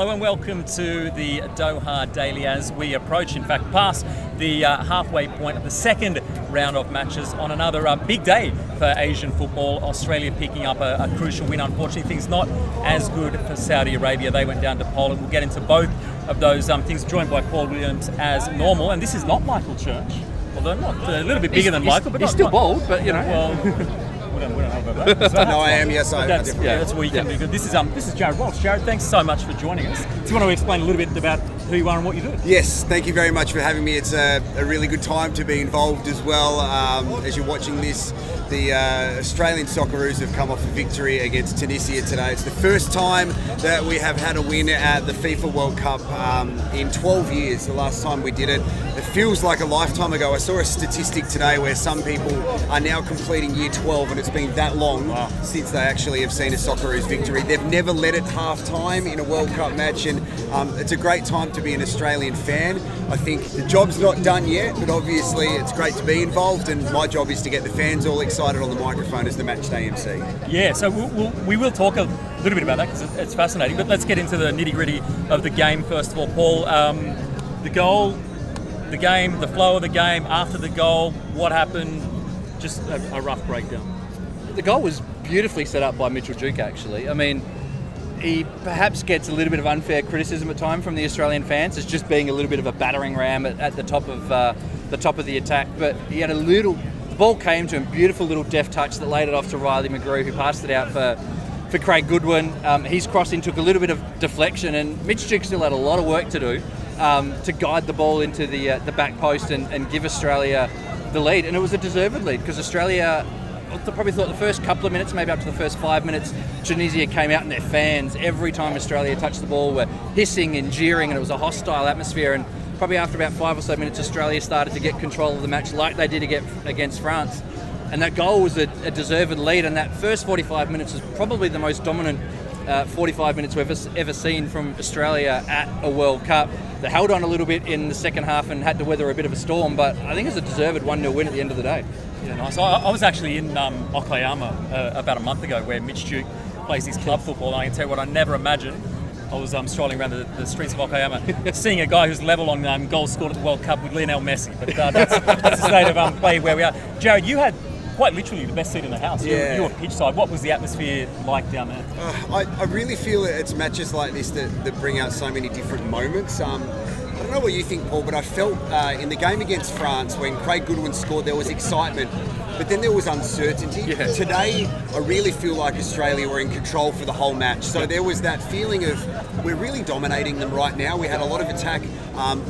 Hello and welcome to the Doha Daily as we approach, in fact, past the halfway point of the second round of matches on another big day for Asian football. Australia picking up a crucial win. Unfortunately, things not as good for Saudi Arabia. They went down to Poland. We'll get into both of those things, joined by Paul Williams as normal. And this is not Michael Church, although not a little bit bigger than Michael. But he's still bald, but you know. Well, we don't know about that. No, I am. Yes, I am. That's where you can be good. This is Jarrod Walsh. Jarrod, thanks so much for joining us. Do you want to explain a little bit about who you are and what you do? Yes, thank you very much for having me. It's a really good time to be involved as well. As you're watching this, the Australian Socceroos have come off a victory against Tunisia today. It's the first time that we have had a win at the FIFA World Cup in 12 years, the last time we did it. It feels like a lifetime ago. I saw a statistic today where some people are now completing year 12 and it's been that long since they actually have seen a Socceroos victory. They've never led it half-time in a World Cup match, and it's a great time to be an Australian fan. I think the job's not done yet, but obviously it's great to be involved, and my job is to get the fans all excited on the microphone as the matchday MC. Yeah, so we will talk a little bit about that because it's fascinating, but let's get into the nitty-gritty of the game first of all. Paul, the goal, the game, the flow of the game, after the goal, what happened, just a rough breakdown. The goal was beautifully set up by Mitchell Duke, actually. I mean, he perhaps gets a little bit of unfair criticism at times from the Australian fans as just being a little bit of a battering ram at the top of the attack. But he had the ball came to him, beautiful little deft touch that laid it off to Riley McGrew, who passed it out for Craig Goodwin. His crossing took a little bit of deflection, and Mitch Duke still had a lot of work to do to guide the ball into the back post and give Australia the lead. And it was a deserved lead because Australia, I probably thought the first couple of minutes, maybe up to the first 5 minutes, Tunisia came out and their fans, every time Australia touched the ball, were hissing and jeering, and it was a hostile atmosphere. And probably after about 5 or so minutes, Australia started to get control of the match like they did against France. And that goal was a deserved lead, and that first 45 minutes was probably the most dominant 45 minutes we've ever seen from Australia at a World Cup. They held on a little bit in the second half and had to weather a bit of a storm, but I think it was a deserved 1-0 win at the end of the day. Yeah, nice. I was actually in Okayama about a month ago where Mitch Duke plays his club football, and I can tell you what I never imagined. I was strolling around the streets of Okayama, seeing a guy who's level on goals scored at the World Cup with Lionel Messi. But that's the state of play where we are. Jarrod, you had quite literally the best seat in the house. Yeah. You were pitch side. What was the atmosphere like down there? I really feel it's matches like this that bring out so many different moments. I don't know what you think, Paul, but I felt in the game against France when Craig Goodwin scored, there was excitement, but then there was uncertainty. Yeah. Today, I really feel like Australia were in control for the whole match. So there was that feeling of we're really dominating them right now. We had a lot of attack.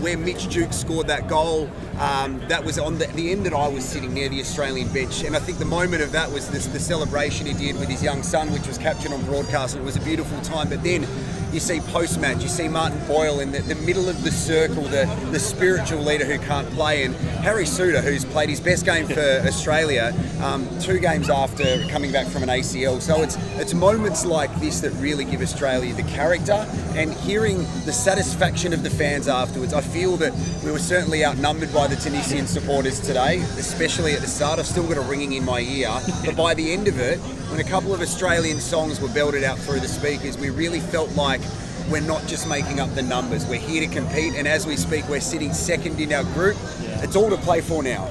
Where Mitch Duke scored that goal, that was on the end that I was sitting near the Australian bench. And I think the moment of that was the celebration he did with his young son, which was captured on broadcast, and it was a beautiful time. But then you see post-match, you see Martin Boyle in the middle of the circle, the spiritual leader who can't play, and Harry Suter, who's played his best game for Australia 2 games after coming back from an ACL. So it's moments like this that really give Australia the character, and hearing the satisfaction of the fans afterwards. I feel that we were certainly outnumbered by the Tunisian supporters today, especially at the start. I've still got a ringing in my ear, but by the end of it, when a couple of Australian songs were belted out through the speakers, we really felt like we're not just making up the numbers. We're here to compete, and as we speak, we're sitting second in our group. Yeah. It's all to play for now.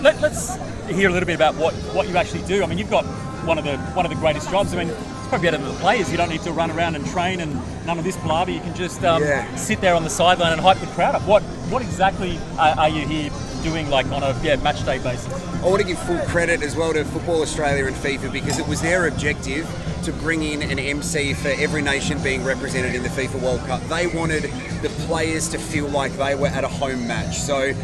Let's hear a little bit about what you actually do. I mean, you've got one of the greatest jobs. I mean, it's probably better than the players. You don't need to run around and train and none of this palaver. You can just sit there on the sideline and hype the crowd up. What exactly are you here doing, like on a match day basis? I want to give full credit as well to Football Australia and FIFA, because it was their objective to bring in an MC for every nation being represented in the FIFA World Cup. They wanted the players to feel like they were at a home match. So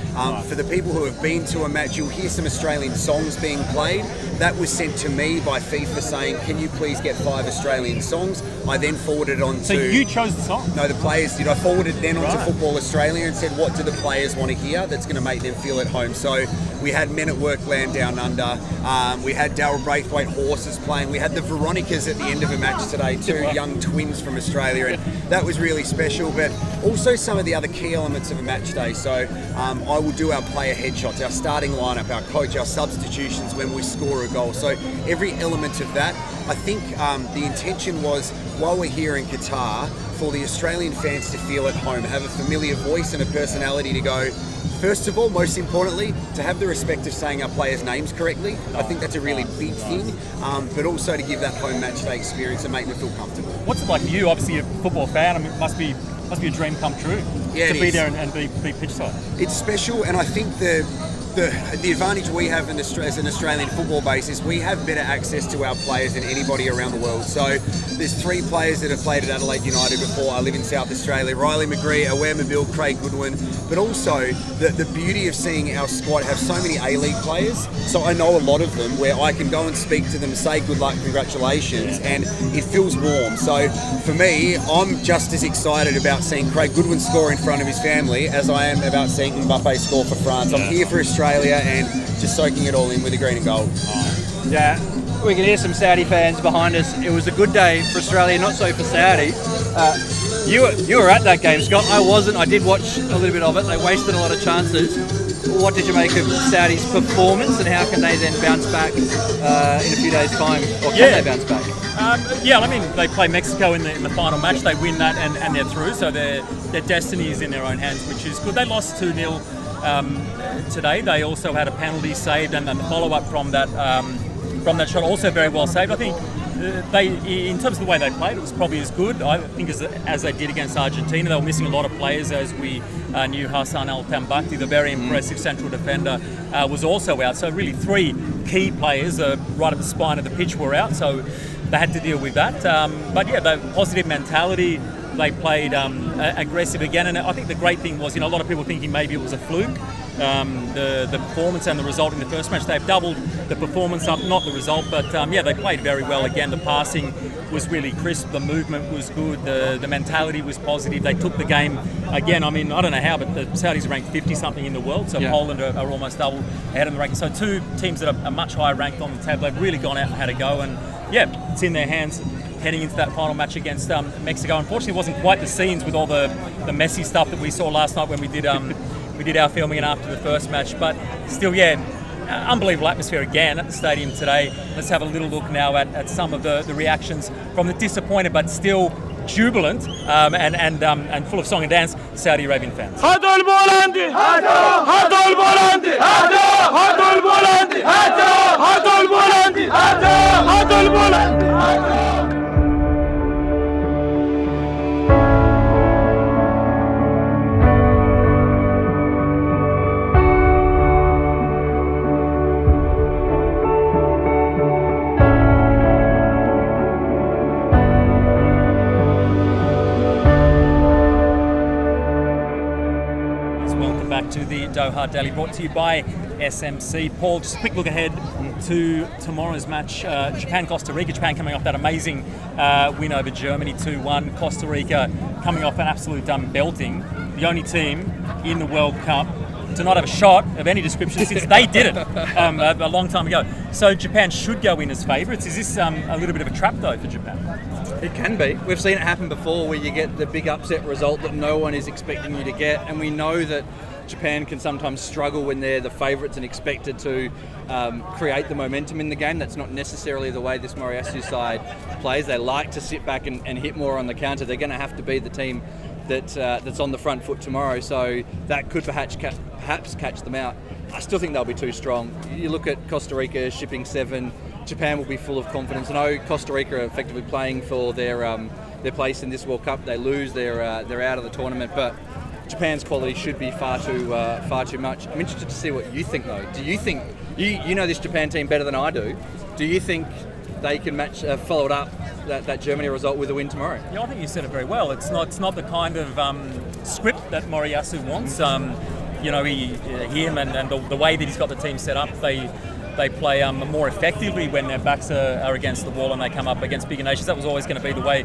for the people who have been to a match, you'll hear some Australian songs being played. That was sent to me by FIFA saying, can you please get 5 Australian songs? I then forwarded on So to... you chose the song? No, the players did. I forwarded then on to Football Australia and said, what do the players want to hear that's going to make them feel at home? So we had Men at Work Land Down Under. We had Darryl Braithwaite Horses playing. We had the Veronicas at the end of a match today, 2 young twins from Australia, and that was really special. But also some of the other key elements of a match day. So I will do our player headshots, our starting lineup, our coach, our substitutions when we score a goal. So every element of that I think the intention was, while we're here in Qatar, for the Australian fans to feel at home, have a familiar voice and a personality to go. First of all, most importantly, to have the respect of saying our players' names correctly. I think that's a really big thing, but also to give that home match day experience and make them feel comfortable. What's it like for you? Obviously, you're a football fan. I mean, it must be a dream come true to be there and be pitch side. It's special, and I think the advantage we have as an Australian football base is we have better access to our players than anybody around the world. So there's 3 players that have played at Adelaide United before. I live in South Australia. Riley McGree, Aware Mabil, Craig Goodwin. But also the beauty of seeing our squad have so many A-League players. So I know a lot of them where I can go and speak to them, say good luck, congratulations, and it feels warm. So for me, I'm just as excited about seeing Craig Goodwin score in front of his family as I am about seeing Mbappe score for France. I'm here for Australia and just soaking it all in with the green and gold. Yeah, we can hear some Saudi fans behind us. It was a good day for Australia, not so for Saudi. You were at that game, Scott. I wasn't. I did watch a little bit of it. They wasted a lot of chances. What did you make of Saudi's performance, and how can they then bounce back in a few days' time? Or can they bounce back? I mean, they play Mexico in the final match. They win that and they're through. So their destiny is in their own hands, which is good. They lost 2-0 today. They also had a penalty saved, and then the follow-up from that shot also very well saved. I think in terms of the way they played, it was probably as good, I think, as they did against Argentina. They were missing a lot of players, as we knew. Hassan El-Tambakti, the very impressive central defender, was also out. So really 3 key players right at the spine of the pitch were out, so they had to deal with that. But yeah, the positive mentality. They played aggressive again, and I think the great thing was, a lot of people thinking maybe it was a fluke, the performance and the result in the first match. They've doubled the performance up, not the result, but they played very well again. The passing was really crisp, the movement was good, the mentality was positive. They took the game again. I mean, I don't know how, but the Saudis are ranked 50-something in the world, so Poland are almost double ahead of the ranking. So 2 teams that are much higher ranked on the table. They've really gone out and had a go, and it's in their hands heading into that final match against Mexico. Unfortunately, it wasn't quite the scenes with all the messy stuff that we saw last night when we did our filming and after the first match. But still, unbelievable atmosphere again at the stadium today. Let's have a little look now at some of the reactions from the disappointed but still jubilant and full of song and dance Saudi Arabian fans. To the Doha Daily, brought to you by SMC. Paul, just a quick look ahead to tomorrow's match, Japan-Costa Rica. Japan coming off that amazing win over Germany 2-1. Costa Rica coming off an absolute belting. The only team in the World Cup to not have a shot of any description since they did it a long time ago. So Japan should go in as favourites. Is this a little bit of a trap, though, for Japan? It can be. We've seen it happen before, where you get the big upset result that no one is expecting you to get, and we know that Japan can sometimes struggle when they're the favourites and expected to create the momentum in the game. That's not necessarily the way this Moriyasu side plays. They like to sit back and hit more on the counter. They're going to have to be the team that's on the front foot tomorrow, so that could perhaps catch them out. I still think they'll be too strong. You look at Costa Rica shipping 7, Japan will be full of confidence. I know Costa Rica are effectively playing for their place in this World Cup. They lose, they're out of the tournament, but Japan's quality should be far too much. I'm interested to see what you think, though. Do you think you know this Japan team better than I do? Do you think they can follow it up that Germany result with a win tomorrow? Yeah, I think you said it very well. It's not the kind of script that Moriyasu wants. Him and the way that he's got the team set up, they play more effectively when their backs are against the wall and they come up against bigger nations. That was always going to be the way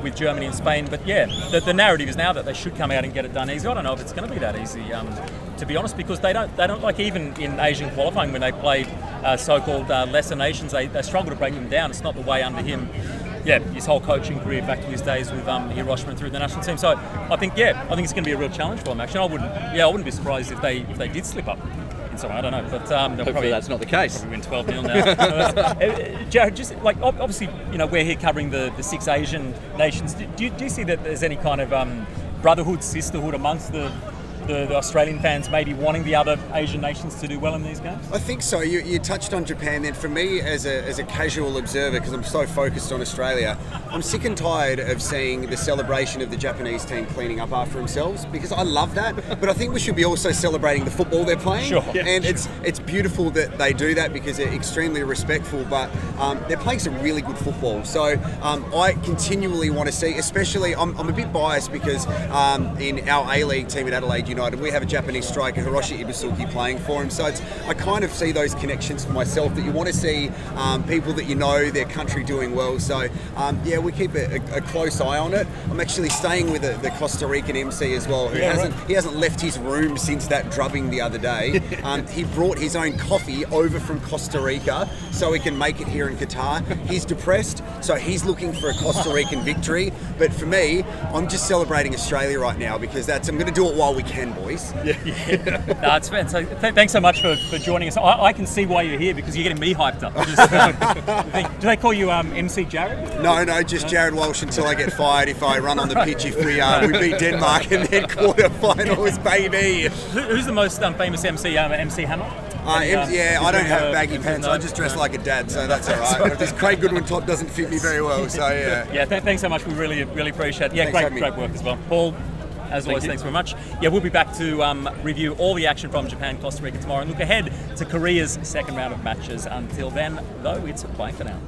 with Germany and Spain. But the narrative is now that they should come out and get it done easy. I don't know if it's going to be that easy, to be honest, because they don't like, even in Asian qualifying when they play so-called lesser nations, they struggle to break them down. It's not the way under him. His whole coaching career back to his days with Hiroshima and through the national team. So I think it's going to be a real challenge for them. Actually, I wouldn't be surprised if they did slip up in So I don't know, but they'll Hopefully that's not the case. Probably win 12-0 now. Jarrod, just like obviously, we're here covering the 6 Asian nations. Do you see that there's any kind of brotherhood, sisterhood amongst the Australian fans maybe wanting the other Asian nations to do well in these games? I think so. You touched on Japan then. For me, as a casual observer, because I'm so focused on Australia, I'm sick and tired of seeing the celebration of the Japanese team cleaning up after themselves, because I love that. But I think we should be also celebrating the football they're playing. Sure. And it's beautiful that they do that, because they're extremely respectful, but they're playing some really good football. So I continually want to see, especially, I'm a bit biased because in our A-League team at Adelaide United, we have a Japanese striker, Hiroshi Ibusuki, playing for him. So I kind of see those connections for myself, that you want to see people that their country doing well. So we keep a close eye on it. I'm actually staying with the Costa Rican MC as well, who hasn't left his room since that drubbing the other day. He brought his own coffee over from Costa Rica so he can make it here in Qatar. He's depressed, so he's looking for a Costa Rican victory. But for me, I'm just celebrating Australia right now, because I'm going to do it while we can, boys. Yeah. No, it's fair. So thanks so much for joining us. I can see why you're here, because you're getting me hyped up. Do they call you MC Jarrod? No, just Jarrod Walsh until I get fired if I run on the pitch if we beat Denmark and then quarterfinals, baby. Who's the most famous MC? MC Hammer? I don't have baggy pants. I just dress like a dad, so that's all right. This Craig Goodwin top doesn't fit me very well, so yeah. Yeah, thanks so much. We really appreciate it. Yeah, great work as well. Paul, as always, thanks very much. Yeah, we'll be back to review all the action from Japan, Costa Rica tomorrow, and look ahead to Korea's second round of matches. Until then, though, it's bye for now.